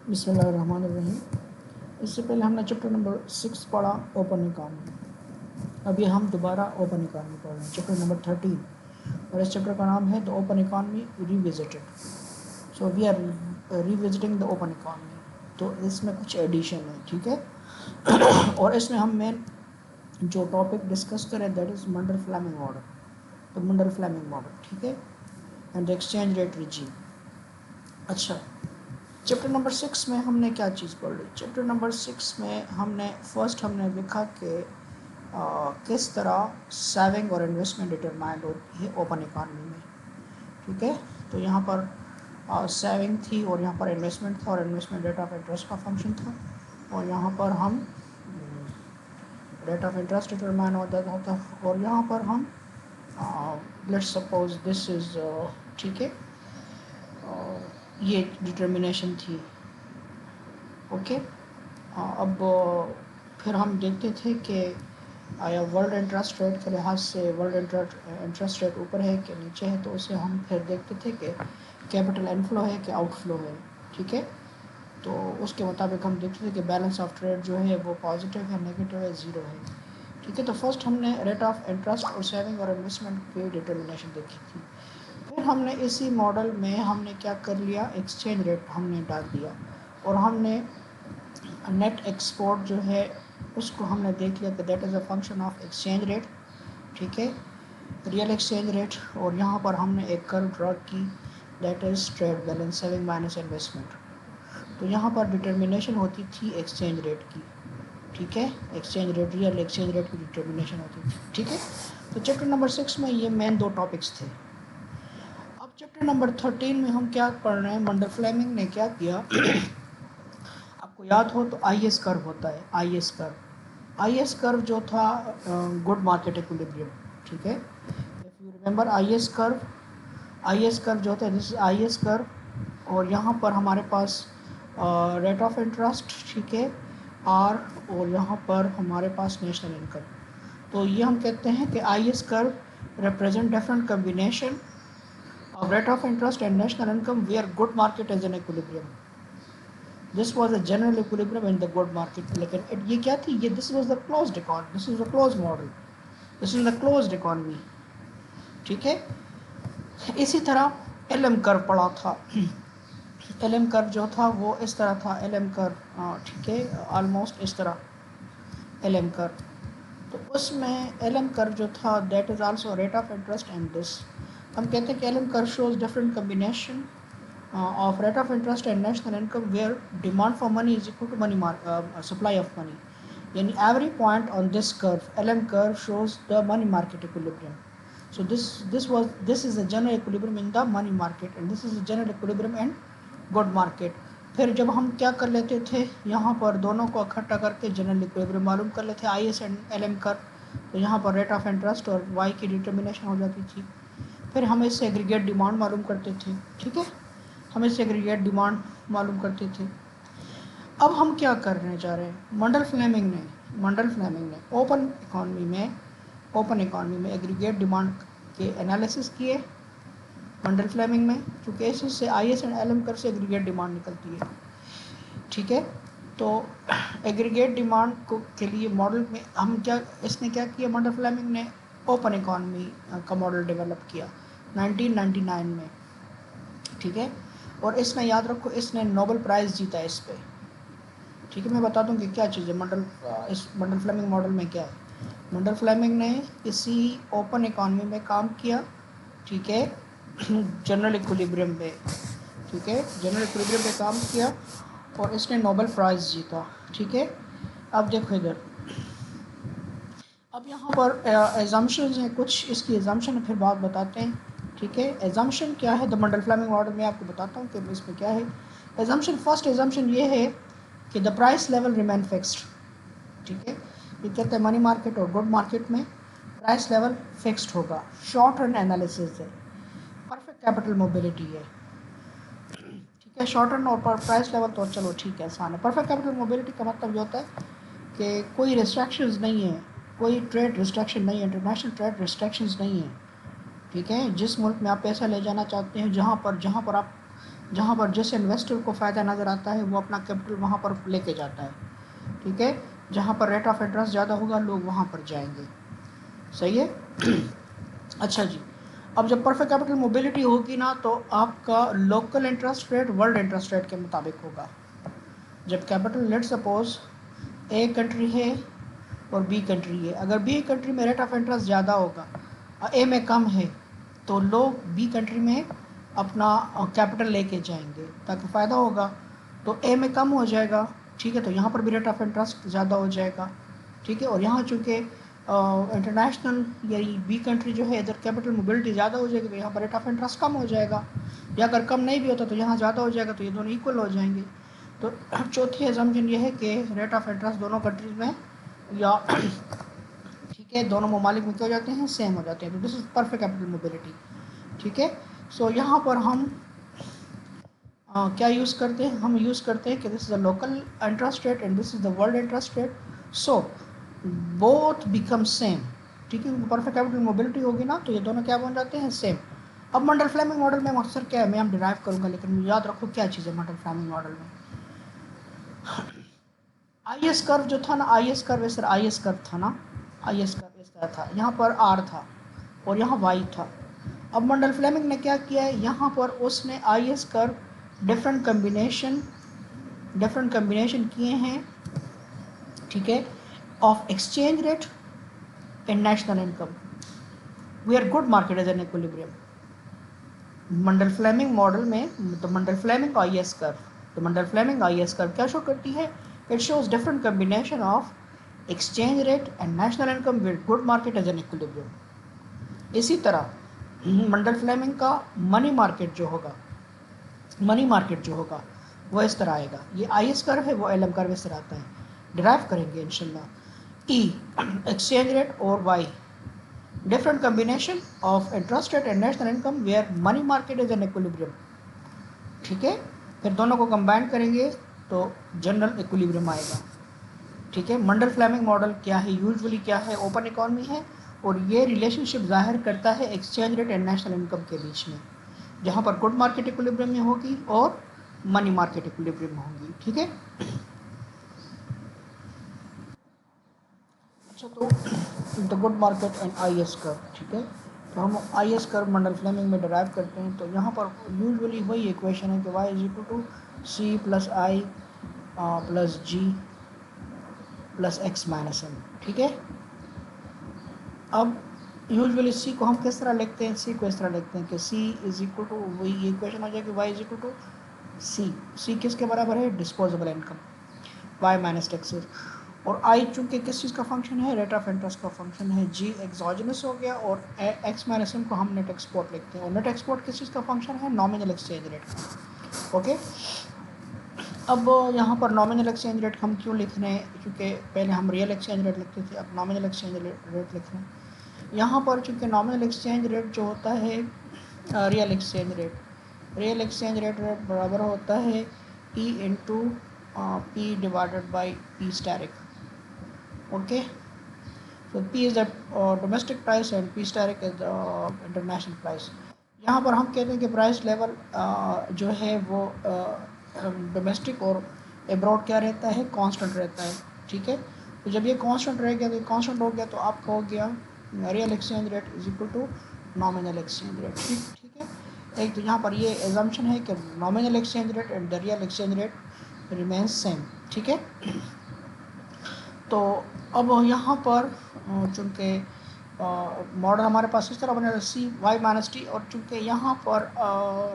बिस्मिल्लाहिर्रहमानिर्रहीम। इससे पहले हमने चैप्टर नंबर 6 पढ़ा, ओपन इकानमी। अभी हम दोबारा ओपन इकानमी पढ़ रहे हैं, चैप्टर नंबर 13, और इस चैप्टर का नाम है the open economy revisited. So we are revisiting the open economy. तो इसमें कुछ एडिशन है, ठीक है। और इसमें हम मेन जो टॉपिक डिस्कस करें that is Mundell Fleming model, तो मंडल फ्लेमिंग मॉडल, ठीक है, and the exchange rate regime. अच्छा, चैप्टर नंबर 6 में हमने क्या चीज़ पढ़ ली? चैप्टर नंबर 6 में हमने देखा कि किस तरह सेविंग और इन्वेस्टमेंट डिटरमाइंड होती है ओपन इकानमी में, ठीक है। तो यहाँ पर सेविंग थी और यहाँ पर इन्वेस्टमेंट था, और इन्वेस्टमेंट रेट ऑफ इंटरेस्ट का फंक्शन था, और यहाँ पर हम रेट ऑफ इंटरेस्ट डिटरमाइन होता था, और यहाँ पर हम लेट्स सपोज दिस इज़, ठीक है, ये डिटर्मिनेशन थी, ओके। अब फिर हम देखते थे कि आया वर्ल्ड इंटरेस्ट रेट के लिहाज से वर्ल्ड इंटरेस्ट रेट ऊपर है कि नीचे है, तो उसे हम फिर देखते थे कि कैपिटल इनफ्लो है कि आउटफ्लो है, ठीक है। तो उसके मुताबिक हम देखते थे कि बैलेंस ऑफ ट्रेड जो है वो पॉजिटिव है, नेगेटिव है, ज़ीरो है, ठीक है। तो फर्स्ट हमने रेट ऑफ इंटरेस्ट और सेविंग और इन्वेस्टमेंट की डिटर्मिनेशन देखी थी। फिर हमने इसी मॉडल में हमने क्या कर लिया, एक्सचेंज रेट हमने डाल दिया, और हमने नेट एक्सपोर्ट जो है उसको हमने देख लिया कि that is a function of exchange rate, ठीक है, रियल एक्सचेंज रेट। और यहाँ पर हमने एक कर्व ड्रॉ की that is trade balance saving minus investment. तो यहाँ पर डिटर्मिनेशन होती थी एक्सचेंज रेट की, ठीक है, exchange rate, real exchange rate की डिटर्मिनेशन होती थी, ठीक है। तो चैप्टर नंबर 6 में ये मेन दो टॉपिक्स थे। अब चैप्टर नंबर 13 में हम क्या पढ़ रहे हैं, मंडल फ्लेमिंग ने क्या किया आपको याद हो तो आई एस कर्व होता है, आई एस कर्व जो था गुड मार्केट इक्विलिब्रियम, ठीक है। If you remember I S curve जो होता है, this is I S curve, और यहाँ पर हमारे पास रेट ऑफ इंटरेस्ट, ठीक है, आर, और यहाँ पर हमारे पास नेशनल इनकम। तो ये हम कहते हैं कि आई S curve represent different combination of rate of interest and national income where good market is in equilibrium. This was a general equilibrium in the good market. लेकिन ये क्या थी, ये this was the closed economy, this is the closed model, this is the closed economy, ठीक है। इसी तरह L M curve पड़ा था। एल एम कर्व जो था वो इस तरह था, एल एम कर्व, ठीक है, ऑलमोस्ट इस तरह एल एम कर्व। तो उसमें एल एम कर्व जो था that is also rate of interest and this, हम कहते हैं कि L M curve shows different combination of rate of interest and national income where demand for money is equal to supply of money. Yani every point on this curve, LM curve, shows the money market equilibrium. So this is a general equilibrium in the money market, and this is a general equilibrium in good market. फिर जब हम क्या कर लेते थे, यहाँ पर दोनों को इकट्ठा करके जनरल इक्विलिब्रियम मालूम कर लेते I S and L M curve, तो यहाँ पर रेट ऑफ इंटरेस्ट और वाई की डिटर्मिनेशन हो जाती थी। फिर हम इससे एग्रीगेट डिमांड मालूम करते थे, ठीक है, हम इससे एग्रीगेट डिमांड मालूम करते थे। अब हम क्या करने जा रहे हैं, मंडल फ्लेमिंग ने ओपन इकॉनमी में एग्रीगेट डिमांड के एनालिसिस किए मंडल फ्लेमिंग में, क्योंकि इससे I S and L M curve से एग्रीगेट डिमांड निकलती है, ठीक है। तो एग्रीगेट डिमांड को के लिए मॉडल में हम इसने क्या किया, मंडल फ्लेमिंग ने ओपन इकॉनमी का मॉडल डेवलप किया 1999 में, ठीक है। और इसने याद रखो इसने नोबेल प्राइज़ जीता इस पे, ठीक है। मैं बता दूं कि क्या चीज़ है इस मंडल फ्लेमिंग मॉडल में क्या है। मंडल फ्लेमिंग ने इसी ओपन इकॉनमी में काम किया, ठीक है, जनरल इक्विलिब्रियम पे, ठीक है, जनरल इक्विलिब्रियम पे काम किया और इसने नोबेल प्राइज़ जीता, ठीक है। अब देखो इधर, अब यहाँ पर एजम्पशंस हैं कुछ, इसकी एजम्पशन है फिर बात बताते हैं, ठीक है। एजम्पशन क्या है द मंडल फ्लेमिंग मॉडल में, आपको बताता हूँ कि इसमें क्या है एजम्पशन। फर्स्ट एजम्पशन ये है कि the price level remain fixed, ठीक है। ये कहते हैं मनी मार्केट और गुड मार्केट में प्राइस लेवल फिक्स्ड होगा। शॉर्ट रन एनालिसिस है, परफेक्ट कैपिटल मोबिलिटी है, ठीक है। शॉर्ट रन और प्राइस लेवल तो चलो ठीक है, आसान है। परफेक्ट कैपिटल मोबिलिटी का मतलब ये होता है कि कोई रिस्ट्रिक्शंस नहीं है, कोई ट्रेड रिस्ट्रिक्शन नहीं है, इंटरनेशनल ट्रेड रिस्ट्रिक्शंस नहीं है, ठीक है। जिस मुल्क में आप पैसा ले जाना चाहते हैं, जहाँ पर आप जहाँ पर जिस इन्वेस्टर को फ़ायदा नज़र आता है वो अपना कैपिटल वहाँ पर लेके जाता है, ठीक है। जहाँ पर रेट ऑफ इंटरेस्ट ज़्यादा होगा लोग वहाँ पर जाएंगे, सही है। अच्छा जी, अब जब परफेक्ट कैपिटल मोबिलिटी होगी ना तो आपका local interest rate world interest rate के मुताबिक होगा। जब capital, let suppose a country है और बी कंट्री है, अगर बी कंट्री में रेट ऑफ इंटरेस्ट ज़्यादा होगा और ए में कम है तो लोग बी कंट्री में अपना कैपिटल लेके जाएंगे ताकि फ़ायदा होगा। तो ए में कम हो जाएगा, ठीक है, तो यहाँ पर भी रेट ऑफ इंटरेस्ट ज़्यादा हो जाएगा, ठीक है। और यहाँ चूँकि इंटरनेशनल या बी कंट्री जो है इधर कैपिटल मोबिलिटी ज़्यादा हो जाएगी तो यहाँ पर रेट ऑफ इंटरेस्ट कम हो जाएगा, या अगर कम नहीं भी होता तो यहाँ ज़्यादा हो जाएगा, तो ये दोनों इक्वल हो जाएंगे। तो चौथी एजम्पशन ये है कि रेट ऑफ इंटरेस्ट दोनों कंट्रीज में या ठीक है दोनों ममालिक में क्या हो जाते हैं, सेम हो जाते हैं। तो this is perfect capital mobility, ठीक है। सो यहाँ पर हम क्या यूज़ करते हैं, हम यूज़ करते हैं कि this is the local interest rate and this is the world interest rate, so both become same, ठीक है। परफेक्ट कैपिटल मोबिलिटी होगी ना तो ये दोनों क्या बन जाते हैं, सेम। अब मंडल फ्लेमिंग मॉडल में अक्सर क्या है, मैं हम डिराइव करूँगा, लेकिन याद रखो क्या चीज़ है मंडल फ्लेमिंग मॉडल में। आई एस कर्व जो था ना, आई एस कर्व सर, आई एस कर्व था ना, आई एस कर्व इस तरह था, यहाँ पर आर था और यहाँ वाई था। अब मंडल फ्लेमिंग ने क्या किया है, यहाँ पर उसने I S curve different combination किए हैं, ठीक है, of exchange rate and national income where good market is an equilibrium. Mundell Fleming model में तो Mundell Fleming I S curve, तो Mundell Fleming I S curve क्या शो करती है, it shows different combination of exchange rate and national income with good market as an equilibrium. इसी तरह Mundell Fleming का money market जो होगा वो इस तरह आएगा, ये आई एस कर्व है, वो एल एम कर्व इस तरह आता है, डिराइव करेंगे इंशाल्लाह। ई एक्सचेंज रेट और Y different combination of interest rate and national income where money market is an equilibrium, ठीक है। फिर दोनों को कंबाइन करेंगे तो जनरल इक्विलिब्रियम आएगा, ठीक है। मंडल फ्लेमिंग मॉडल क्या है, यूजुअली क्या है, ओपन इकोनॉमी है और ये रिलेशनशिप जाहिर करता है exchange rate and national income के बीच में, जहाँ पर गुड मार्केट इक्विलिब्रियम में होगी और मनी मार्केट इक्विलिब्रियम में होगी, ठीक है। अच्छा, तो the good market and I S curve, ठीक है। तो हम I S curve Mundell Fleming में डिराइव करते हैं, तो यहाँ पर यूजुअली वही इक्वेशन है कि Y is equal to C plus I plus G plus X minus M, ठीक है। अब यूजुअली सी को हम किस तरह लिखते हैं, सी को इस तरह लिखते हैं कि सी इज इक्वल टू, वही इक्वेशन हो जाएगी Y is equal to C किसके बराबर है, disposable income, Y minus taxes. और आई चूँकि किस चीज़ का फंक्शन है, रेट ऑफ इंटरेस्ट का फंक्शन है, जी एक्सोजेनस हो गया और एक्स माइनस एम को हम नेट एक्सपोर्ट लिखते हैं, और नेट एक्सपोर्ट किस चीज़ का फंक्शन है, नॉमिनल एक्सचेंज रेट का, ओके। अब यहाँ पर नॉमिनल एक्सचेंज रेट हम क्यों लिख रहे हैं, क्योंकि पहले हम रियल एक्सचेंज रेट लिखते थे, अब नॉमिनल एक्सचेंज रेट लिख रहे हैं। यहाँ पर चूँकि नॉमिनल एक्सचेंज रेट जो होता है रियल एक्सचेंज रेट बराबर होता है E into P divided by P asterisk, okay. So P is the domestic price and P steric is the international price। यहाँ पर हम कहते हैं कि प्राइस लेवल जो है वो डोमेस्टिक और एब्रॉड क्या रहता है, कांस्टेंट रहता है, ठीक है। तो जब ये कांस्टेंट रह गया, तो कांस्टेंट हो गया तो आपका हो गया real exchange rate is equal to nominal exchange rate, ठीक है। एक तो यहाँ पर ये एजम्पशन है कि nominal exchange rate and the real exchange rate remains same, ठीक है। तो अब यहाँ पर चूँकि मॉडल हमारे पास इस तरह बना सी वाई माइनस टी, और चूँकि यहाँ पर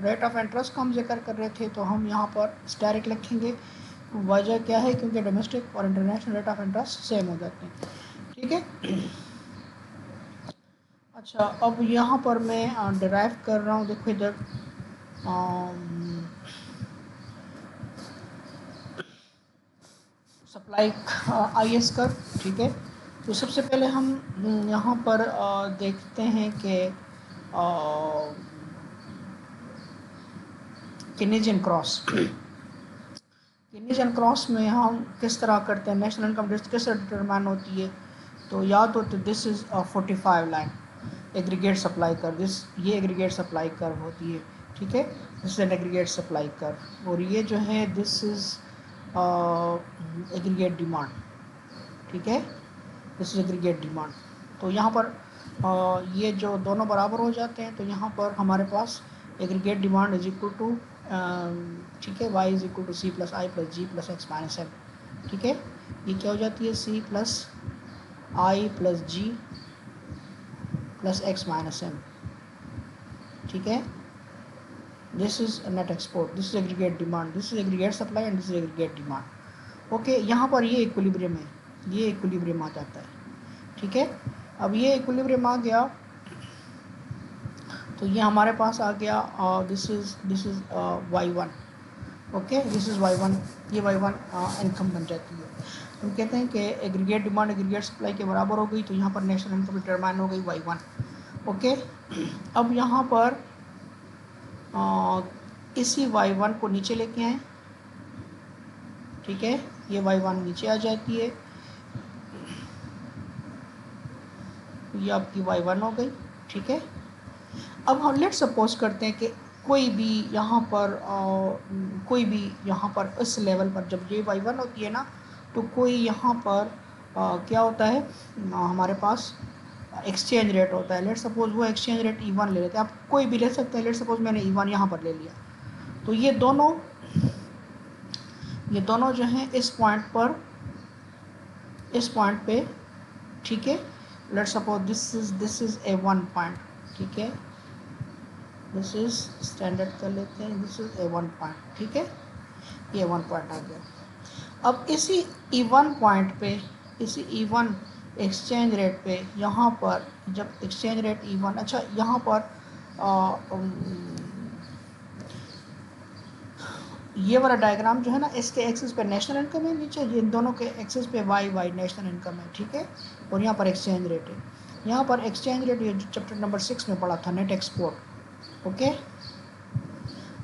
रेट ऑफ इंटरेस्ट का हम जिक्र कर रहे थे तो हम यहाँ पर स्टैरिक लिखेंगे। वजह क्या है, क्योंकि डोमेस्टिक और international rate of interest same हो जाते हैं, ठीक है। अच्छा, अब यहाँ पर मैं डिराइव कर रहा हूँ, देखो इधर सप्लाई आई एस कर्व, ठीक है। तो सबसे पहले हम यहाँ पर देखते हैं कि केनेजियन क्रॉस में हम किस तरह करते हैं, नेशनल इनकम किस तरह डिटरमाइन होती है। तो या तो this is 45 line aggregate supply curve, ये एग्रीगेट सप्लाई कर्व होती है, ठीक है। This is an aggregate supply curve, और ये जो है दिस इज एग्रीगेट डिमांड, ठीक है, दिस इज एग्रीगेट डिमांड। तो यहाँ पर ये जो दोनों बराबर हो जाते हैं, तो यहाँ पर हमारे पास aggregate demand is equal to, ठीक है, y is equal to C plus I plus G plus X minus M, ठीक है, ये क्या हो जाती है C plus I plus G plus X minus M, ठीक है, this is net export, this is aggregate demand, this is aggregate supply and this is aggregate demand. Okay, यहाँ पर ये इक्विलिब्रियम है, ये इक्विलिब्रियम आ जाता है, ठीक है। अब ये इक्विलिब्रियम आ गया तो ये हमारे पास आ गया, this is y1, okay, this is y1, ये y1 इनकम बन जाती है। हम कहते हैं कि एग्रीगेट डिमांड एग्रीगेट सप्लाई के बराबर हो गई, तो यहाँ पर नेशनल इनकम डिटरमाइन हो गई y1, ओके। अब यहाँ पर इसी y1 को नीचे लेके आए, ठीक है, ये y1 नीचे आ जाती है, ये आपकी y1 हो गई, ठीक है। अब हम लेट सपोज करते हैं कि कोई भी यहाँ पर इस लेवल पर जब ये y1 होती है ना, तो कोई यहाँ पर क्या होता है, हमारे पास एक्सचेंज रेट होता है। लेट सपोज वो एक्सचेंज रेट E1 ले लेते हैं, आप कोई भी ले सकते हैं। लेट सपोज मैंने E1 यहाँ पर ले लिया, तो ये दोनों जो हैं इस पॉइंट पे, ठीक है। Let suppose this is A1 point, ठीक है, दिस इज स्टैंडर्ड कर लेते हैं, दिस इज A1 पॉइंट, ठीक है, ये A1 पॉइंट आ गया। अब इसी E1 पॉइंट पे, इसी E1 एक्सचेंज रेट पे, यहाँ पर जब एक्सचेंज रेट E1, अच्छा यहाँ पर ये वाला डायग्राम जो है ना, इसके एक्सिस पे नेशनल इनकम है नीचे, इन दोनों के एक्सिस पे वाई नेशनल इनकम है, ठीक है, और यहाँ पर एक्सचेंज रेट है। यहाँ पर एक्सचेंज रेट ये चैप्टर नंबर 6 में पढ़ा था, नेट एक्सपोर्ट, ओके।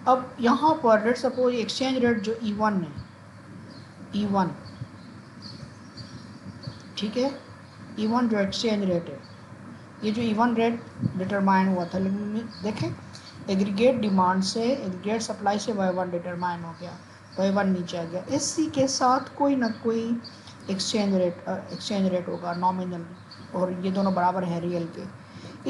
अब यहाँ पर लेट सपोज एक्सचेंज रेट जो E1 है, E1, ठीक है, E1 जो एक्सचेंज रेट है, ये जो E1 रेट डिटरमाइन हुआ था, लेकिन देखें एग्रीगेट डिमांड से एग्रीगेट सप्लाई से y1 डिटरमाइन हो गया, y1 नीचे आ गया। इसी के साथ कोई ना कोई एक्सचेंज रेट होगा नॉमिनल, और ये दोनों बराबर हैं रियल के।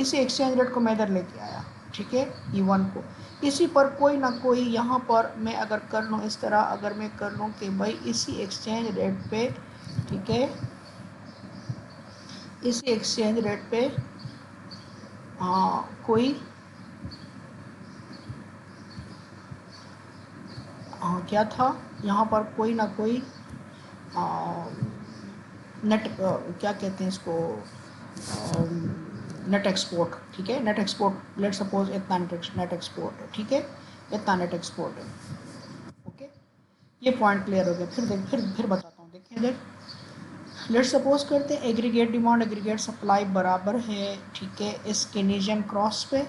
इसी एक्सचेंज रेट को मैं इधर लेके आया, ठीक है, E1 को। इसी पर कोई ना कोई यहाँ पर मैं अगर कर लूँ इस तरह, अगर मैं कर लूँ कि भाई इसी एक्सचेंज रेट पे, ठीक है, इसी एक्सचेंज रेट पे कोई क्या था, यहाँ पर कोई ना कोई नेट क्या कहते हैं इसको, नेट एक्सपोर्ट, ठीक है, नेट एक्सपोर्ट, लेट सपोज इतना नेट एक्सपोर्ट है, ठीक है, इतना नेट एक्सपोर्ट है, ओके। ये पॉइंट क्लियर हो गया। फिर बताता हूँ, देखिए इधर लेट सपोज करते हैं एग्रीगेट डिमांड एग्रीगेट सप्लाई बराबर है, ठीक है, इस केनेजियन क्रॉस पे,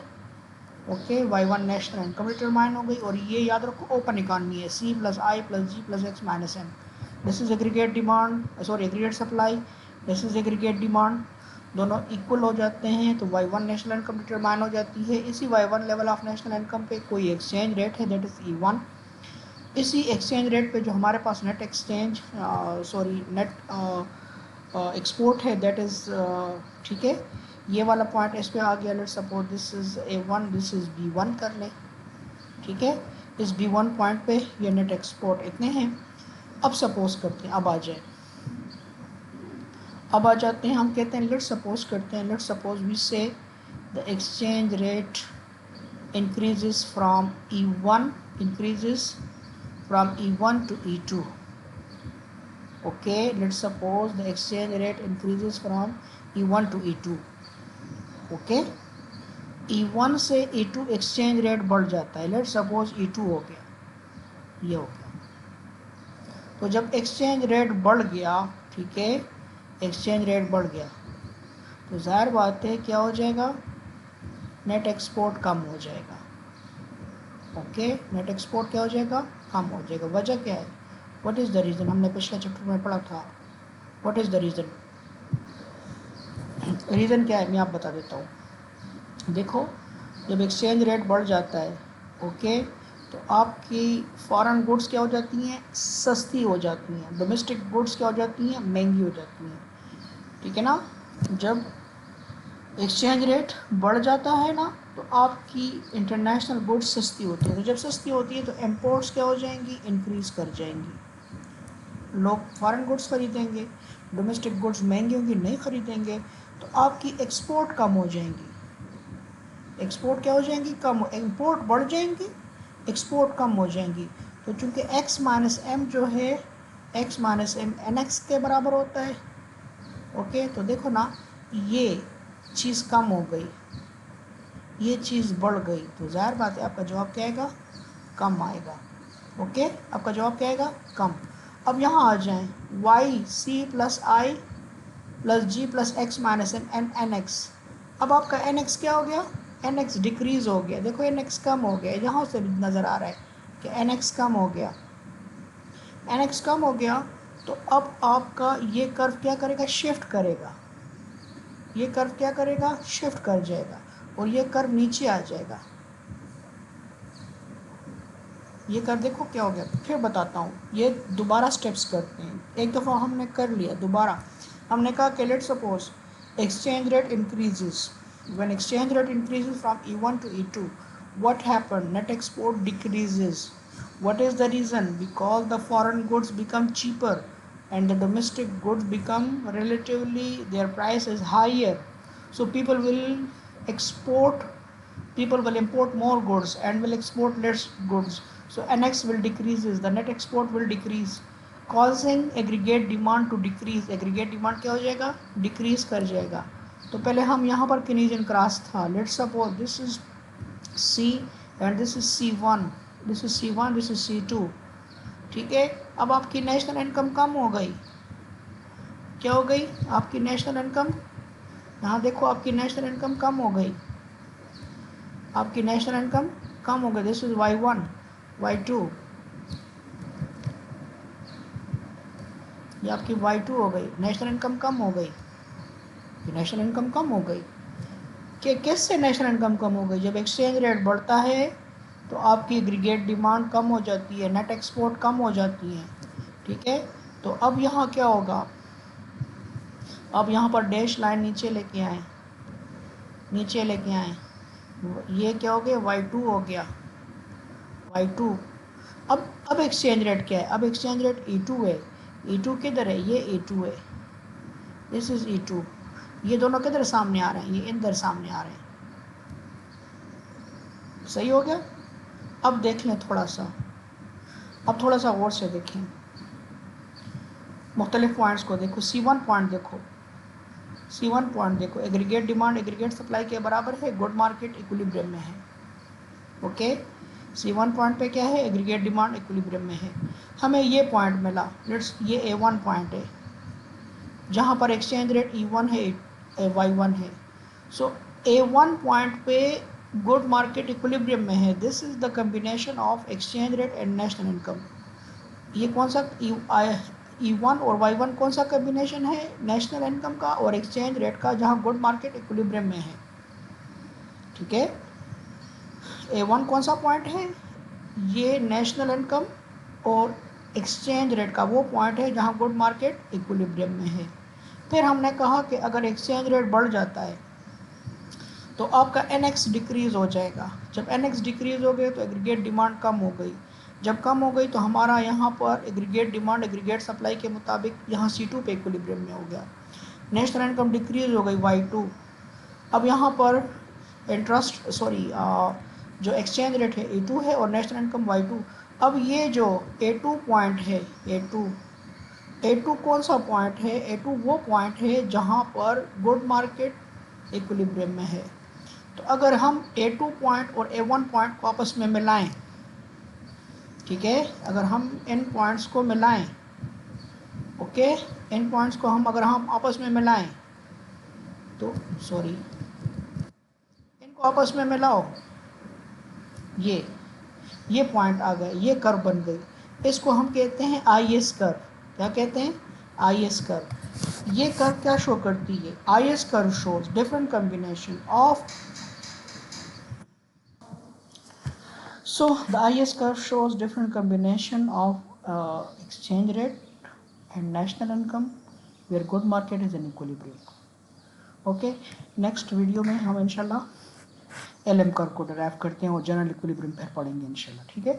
okay, y1 national income determine हो गई, और ये याद रखो ओपन इकॉनमी है, C plus I plus G plus X minus M, this is aggregate demand, sorry aggregate supply, this is aggregate demand, दोनों इक्वल हो जाते हैं, तो y1 नेशनल इनकम डिटरमाइन हो जाती है। इसी y1 level of national income पे कोई एक्सचेंज रेट है, दैट इज E1। इसी एक्सचेंज रेट पे जो हमारे पास नेट एक्सपोर्ट है, दैट इज़, ठीक है, ये वाला पॉइंट इस पे आ गया। Let suppose this is A1, this is B1 कर लें, ठीक है, इस B1 पॉइंट पे ये नेट एक्सपोर्ट इतने हैं। अब सपोज करते हैं, अब आ जाते हैं, हम कहते हैं लेट सपोज करते हैं, लेट सपोज वी से the exchange rate increases from E1 to E2, okay, let's suppose the exchange rate increases from E1 to E2, okay, E1 से E2 एक्सचेंज रेट बढ़ जाता है। लेट सपोज E2 हो गया, ये हो गया, तो जब एक्सचेंज रेट बढ़ गया, ठीक है, एक्सचेंज रेट बढ़ गया, तो जाहिर बात है क्या हो जाएगा, नेट एक्सपोर्ट कम हो जाएगा, ओके, नेट एक्सपोर्ट क्या हो जाएगा, कम हो जाएगा। वजह क्या है, व्हाट इज़ द रीज़न, हमने पिछले चैप्टर में पढ़ा था, what is the reason, reason क्या है मैं आप बता देता हूँ। देखो, जब एक्सचेंज रेट बढ़ जाता है, ओके, तो आपकी फॉरेन गुड्स क्या हो जाती हैं, सस्ती हो जाती हैं, डोमेस्टिक गुड्स क्या हो जाती हैं, महंगी हो जाती हैं। ठीक है ना। जब एक्सचेंज रेट बढ़ जाता है ना तो आपकी इंटरनेशनल गुड्स सस्ती होती है, तो जब सस्ती होती है तो इम्पोर्ट्स क्या हो जाएंगी, इंक्रीज़ कर जाएंगी, लोग फॉरेन गुड्स खरीदेंगे, डोमेस्टिक गुड्स महंगी होंगी, नहीं खरीदेंगे, तो आपकी एक्सपोर्ट कम हो जाएंगी। एक्सपोर्ट क्या हो जाएंगी, कम, इंपोर्ट बढ़ जाएंगी, एक्सपोर्ट कम हो जाएंगी। तो चूंकि x माइनस एम जो है, x minus M N X के बराबर होता है। ओके, तो देखो ना, ये चीज़ कम हो गई, ये चीज़ बढ़ गई, तो ज़ाहिर बात है आपका जवाब क्या आएगा, कम आएगा। ओके, आपका जवाब क्या आएगा, कम। अब यहाँ आ जाएं, Y C plus I plus G plus X minus M N N X. अब आपका एन एक्स क्या हो गया, एन एक्स डिक्रीज़ हो गया, देखो एन एक्स कम हो गया, यहाँ से भी नज़र आ रहा है कि एन एक्स कम हो गया, एन एक्स कम हो गया। तो अब आपका ये कर्व क्या करेगा, शिफ्ट करेगा, ये कर्व क्या करेगा, शिफ्ट कर जाएगा, और ये कर्व नीचे आ जाएगा। ये कर देखो क्या हो गया, फिर बताता हूँ, ये दोबारा स्टेप्स करते हैं। एक दफ़ा हमने कर लिया, दोबारा हमने कहा कि let suppose exchange rate increases, when exchange rate increases from E1 to E2, what happened, net export decreases. What is the reason? Because the foreign goods become cheaper and the domestic goods become relatively, their price is higher, so people will export, people will import more goods and will export less goods, so NX will decreases, the net export will decrease, causing aggregate demand to decrease, aggregate demand क्या हो जाएगा, decrease कर जाएगा। तो पहले हम यहाँ पर Keynesian क्रॉस था, let's suppose this is C and this is C1, this is C1, this is C2। ठीक है, अब आपकी नेशनल इनकम कम हो गई, क्या हो गई आपकी नेशनल इनकम, यहाँ देखो आपकी नेशनल इनकम कम हो गई, आपकी नेशनल इनकम कम हो गई, दिस इज Y1, Y2, ये आपकी Y2 हो गई, नेशनल इनकम कम हो गई, नेशनल इनकम कम हो गई। कि किससे नेशनल इनकम कम हो गई, जब एक्सचेंज रेट बढ़ता है तो आपकी एग्रीगेट डिमांड कम हो जाती है, नेट एक्सपोर्ट कम हो जाती है। ठीक है, तो अब यहाँ क्या होगा, अब यहाँ पर डैश लाइन नीचे लेके आए, नीचे लेके आए, ये क्या हो गया, Y2 हो गया, Y2। अब एक्सचेंज रेट क्या है, अब एक्सचेंज रेट E2 है, E2 किधर है, ये E2 है, दिस इज E2, ये दोनों किधर सामने आ रहे हैं, ये इधर सामने आ रहे हैं, सही हो गया। अब देख लें थोड़ा सा, अब थोड़ा सा गौर से देखें, मुख्तलिफ पॉइंट्स को देखो, C1 पॉइंट देखो, C1 पॉइंट देखो, एग्रीगेट डिमांड एग्रीगेट सप्लाई के बराबर है, गुड मार्केट इक्विलिब्रियम में है। ओके, C1 पॉइंट पे क्या है, एग्रीगेट डिमांड इक्विलिब्रियम में है। हमें ये पॉइंट मिला, लेट्स, ये A1 पॉइंट है जहाँ पर एक्सचेंज रेट E1 है, Y1 है। सो A1 पॉइंट पे गुड मार्केट इक्विलिब्रियम में है, this is the combination of exchange rate and national income. ये कौन सा E1 और Y1 कौन सा कम्बिनेशन है, नेशनल इनकम का और एक्सचेंज रेट का, जहाँ गुड मार्केट इक्विलिब्रियम में है। ठीक है, A1 कौन सा पॉइंट है, ये नेशनल इनकम और एक्सचेंज रेट का वो पॉइंट है जहाँ गुड मार्केट इक्विलिब्रियम में है। फिर हमने कहा कि अगर एक्सचेंज रेट बढ़ जाता है तो आपका NX डिक्रीज़ हो जाएगा, जब NX डिक्रीज़ हो गए तो एग्रीगेट डिमांड कम हो गई, जब कम हो गई तो हमारा यहाँ पर एग्रीगेट डिमांड एग्रीगेट सप्लाई के मुताबिक यहाँ C2 पे इक्विलिब्रियम में हो गया, नेशनल इनकम डिक्रीज़ हो गई Y2। अब यहाँ पर इंटरेस्ट जो एक्सचेंज रेट है A2 है और नेशनल इनकम Y2। अब ये जो A2 पॉइंट है, A2 कौन सा पॉइंट है, A2 वो पॉइंट है जहाँ पर गुड मार्केट इक्विलिब्रियम में है। तो अगर हम A2 पॉइंट और A1 पॉइंट को आपस में मिलाएं, ठीक है, अगर हम इन पॉइंट्स को मिलाएं, ओके, इन पॉइंट्स को अगर हम आपस में मिलाएं तो इनको आपस में मिलाओ, ये पॉइंट आ गए, ये कर्व बन गई, इसको हम कहते हैं IS कर्व। क्या कहते हैं, IS कर्व। ये कर्व क्या शो करती है, IS curve shows different combination of So the IS curve shows different combination of exchange rate and national income where good market is in equilibrium. Okay, next video में हम इंशाल्लाह LM curve को derive करते हैं और general equilibrium फिर पढ़ेंगे इंशाल्लाह, ठीक है।